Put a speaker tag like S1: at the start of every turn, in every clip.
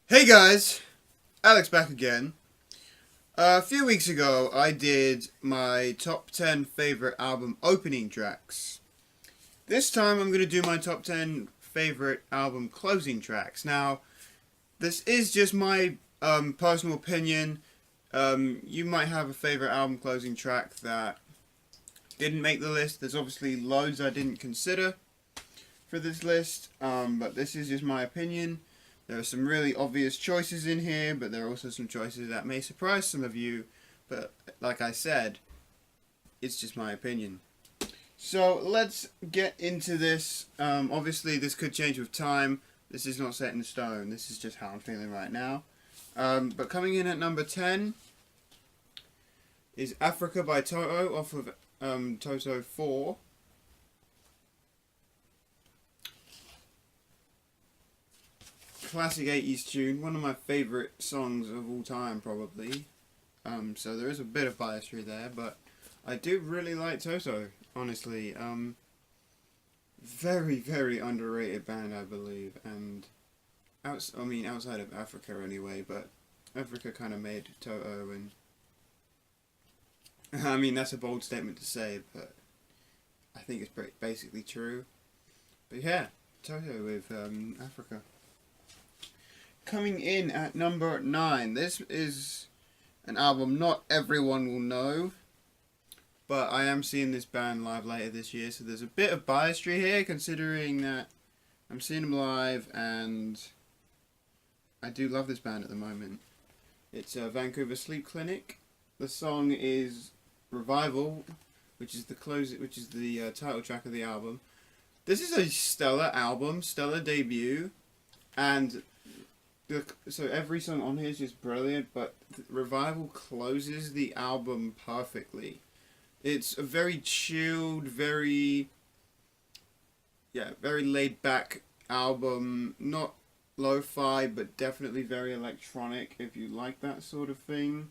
S1: Hey guys, Alex back again. A few weeks ago I did my top 10 favorite album opening tracks. This time I'm going to do my top 10 favorite album closing tracks. Now, this is just my personal opinion. You might have a favorite album closing track that didn't make the list. There's obviously loads I didn't consider for this list, but this is just my opinion. There are some really obvious choices in here, but there are also some choices that may surprise some of you. But like I said, it's just my opinion. So let's get into this. Obviously, this could change with time. This is not set in stone. This is just how I'm feeling right now. But coming in at number 10 is Africa by Toto off of Toto 4. Classic 80s tune, one of my favourite songs of all time probably. So there is a bit of biasry there, but I do really like Toto, honestly. Very, very underrated band, I believe, and outside of Africa anyway, but Africa kind of made Toto, and I mean that's a bold statement to say, but I think it's basically true. But yeah, Toto with Africa. Coming in at number 9, this is an album not everyone will know, but I am seeing this band live later this year, so there's a bit of biasry here considering that I'm seeing them live and I do love this band at the moment. It's Vancouver Sleep Clinic. The song is Revival, which is the title track of the album. This is a stellar album, stellar debut, and so every song on here is just brilliant, but Revival closes the album perfectly. It's a very chilled, very laid back album. Not lo-fi, but definitely very electronic if you like that sort of thing.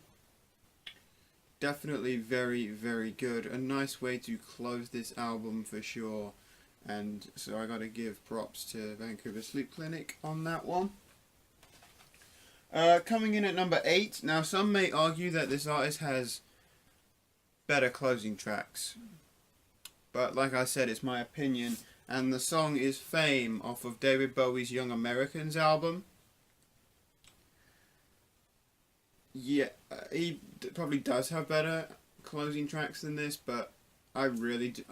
S1: Definitely very, very good. A nice way to close this album for sure. And so I gotta give props to Vancouver Sleep Clinic on that one. Coming in at number 8. Now, some may argue that this artist has better closing tracks, but like I said, it's my opinion, and the song is Fame off of David Bowie's Young Americans album. Yeah, he probably does have better closing tracks than this, but I really do,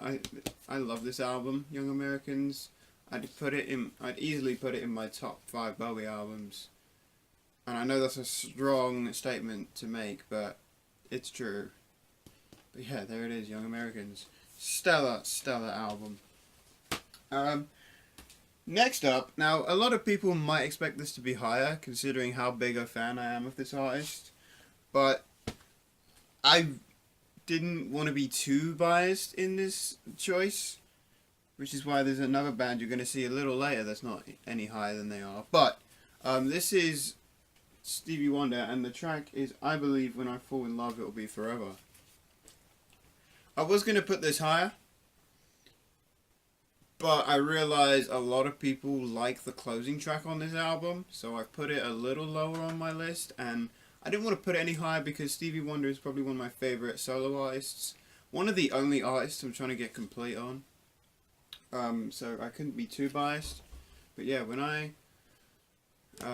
S1: I love this album, Young Americans. I'd easily put it in my top 5 Bowie albums. And I know that's a strong statement to make, but it's true. But yeah, there it is, Young Americans. Stellar, stellar album. Next up, now a lot of people might expect this to be higher, considering how big a fan I am of this artist. But I didn't want to be too biased in this choice, which is why there's another band you're going to see a little later that's not any higher than they are. But this is Stevie Wonder, and the track is I Believe When I Fall in Love It'll Be Forever. I was going to put this higher, but I realized a lot of people like the closing track on this album, so I've put it a little lower on my list, and I didn't want to put it any higher because Stevie Wonder is probably one of my favourite solo artists. One of the only artists I'm trying to get complete on. So I couldn't be too biased. But yeah, when I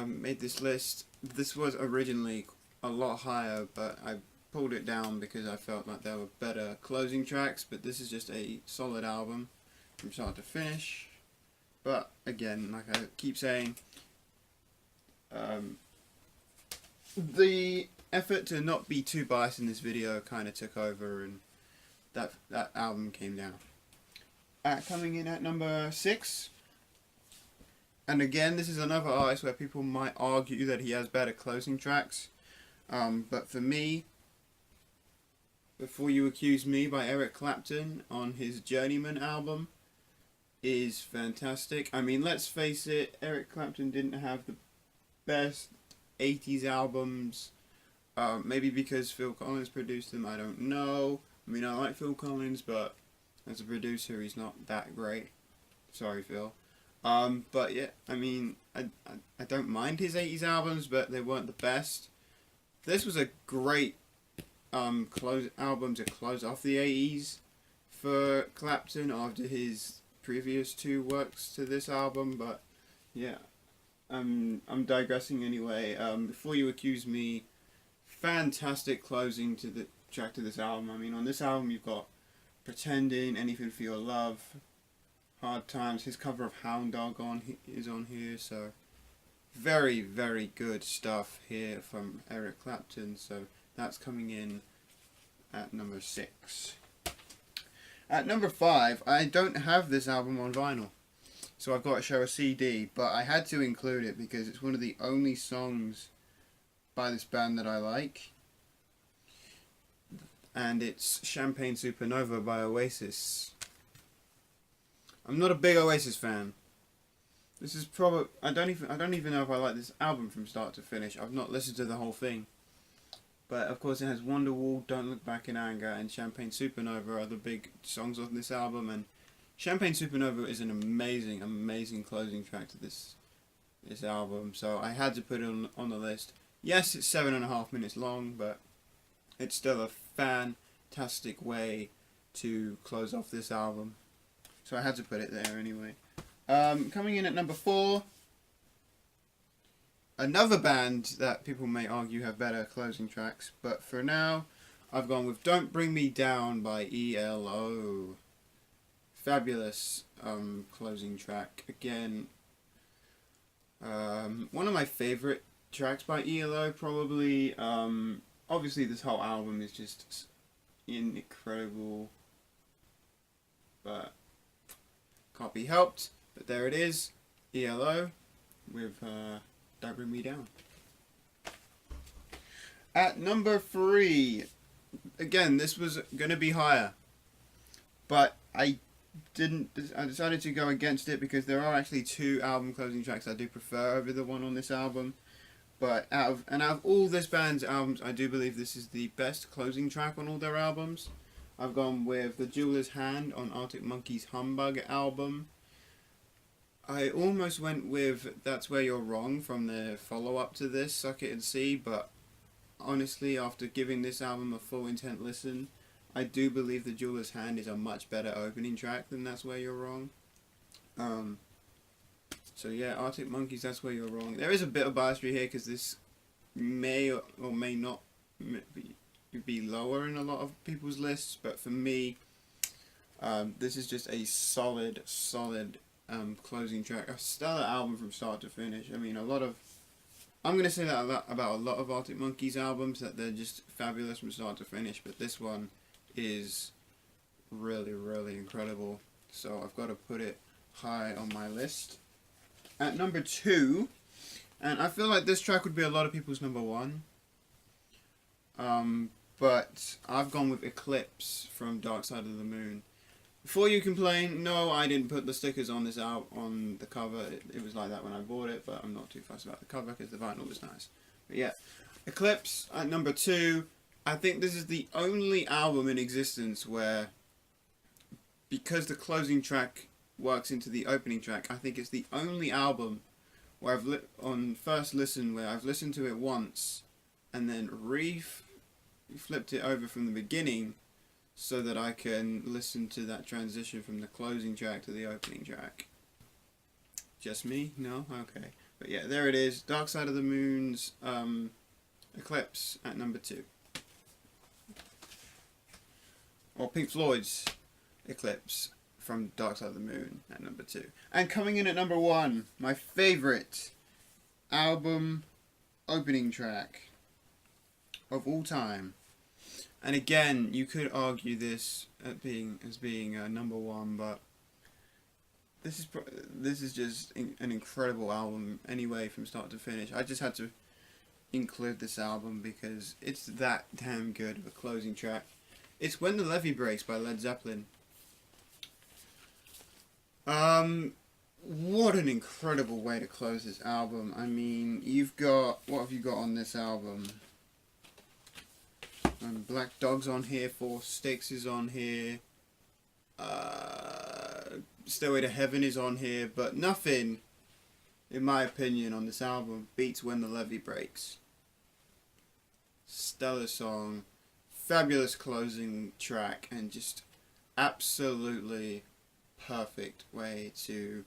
S1: made this list, this was originally a lot higher, but I pulled it down because I felt like there were better closing tracks, but this is just a solid album from start to finish. But again, like I keep saying, the effort to not be too biased in this video kind of took over, and that album came down. Coming in at number 6, and again, this is another artist where people might argue that he has better closing tracks. But for me, Before You Accuse Me by Eric Clapton on his Journeyman album is fantastic. I mean, let's face it, Eric Clapton didn't have the best 80s albums. Maybe because Phil Collins produced them, I don't know. I mean, I like Phil Collins, but as a producer, he's not that great. Sorry, Phil. But yeah, I mean, I don't mind his 80s albums, but they weren't the best. This was a great album to close off the 80s for Clapton after his previous two works to this album, but yeah, I'm digressing anyway. Before you accuse me, fantastic closing to the track to this album. I mean, on this album you've got Pretending, Anything for Your Love, Hard Times. His cover of Hound Dog is on here, so very, very good stuff here from Eric Clapton. So that's coming in at number 6. At number 5, I don't have this album on vinyl, so I've got to show a CD, but I had to include it because it's one of the only songs by this band that I like, and it's Champagne Supernova by Oasis. I'm not a big Oasis fan. This is probably I don't even know if I like this album from start to finish. I've not listened to the whole thing. But of course it has Wonderwall, Don't Look Back in Anger, and Champagne Supernova are the big songs on this album, and Champagne Supernova is an amazing, amazing closing track to this album, so I had to put it on the list. Yes, it's 7.5 minutes long, but it's still a fantastic way to close off this album. So I had to put it there anyway. Coming in at number 4, another band that people may argue have better closing tracks, but for now, I've gone with Don't Bring Me Down by ELO. Fabulous closing track. Again, one of my favourite tracks by ELO, probably. Obviously, this whole album is just incredible, but can't be helped. But there it is, ELO with Don't Bring Me Down. At number 3, again, this was going to be higher, but I decided to go against it because there are actually 2 album closing tracks I do prefer over the one on this album. But out of all this band's albums, I do believe this is the best closing track on all their albums. I've gone with The Jeweler's Hand on Arctic Monkeys' Humbug album. I almost went with That's Where You're Wrong from the follow-up to this, Suck It and See, but honestly, after giving this album a full intent listen, I do believe The Jeweler's Hand is a much better opening track than That's Where You're Wrong. So yeah, Arctic Monkeys, That's Where You're Wrong. There is a bit of biasry here because this may or may not be lower in a lot of people's lists, but for me, this is just a solid closing track. A stellar album from start to finish. I mean, I'm going to say that about a lot of Arctic Monkeys albums, that they're just fabulous from start to finish, but this one is really, really incredible. So I've got to put it high on my list. At number 2, and I feel like this track would be a lot of people's number 1, but I've gone with Eclipse from Dark Side of the Moon. Before you complain, no, I didn't put the stickers on this out on the cover. It was like that when I bought it, but I'm not too fussed about the cover because the vinyl was nice. But yeah, Eclipse at number 2. I think this is the only album in existence where, because the closing track works into the opening track, I think it's the only album where on first listen where I've listened to it once and then flipped it over from the beginning so that I can listen to that transition from the closing track to the opening track. Just me? No? Okay. But yeah, there it is. Dark Side of the Moon's Eclipse at number 2. Or Pink Floyd's Eclipse from Dark Side of the Moon at number 2. And coming in at number 1, my favourite album opening track of all time. And again, you could argue this as being number 1, but this is just an incredible album anyway from start to finish. I just had to include this album because it's that damn good of a closing track. It's When the Levee Breaks by Led Zeppelin. What an incredible way to close this album. I mean, what have you got on this album? Black Dog's on here, Four Sticks is on here, Stairway to Heaven is on here, but nothing in my opinion, on this album beats When the Levee Breaks. Stellar song, fabulous closing track, and just absolutely perfect way to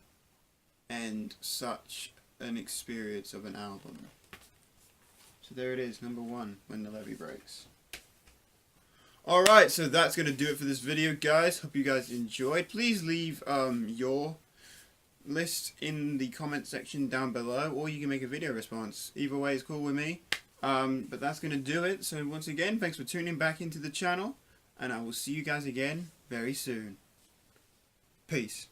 S1: end such an experience of an album. So there it is, number 1, When the Levee Breaks. Alright, so that's going to do it for this video, guys. Hope you guys enjoyed. Please leave your list in the comment section down below, or you can make a video response. Either way is cool with me. But that's going to do it. So once again, thanks for tuning back into the channel, and I will see you guys again very soon. Peace.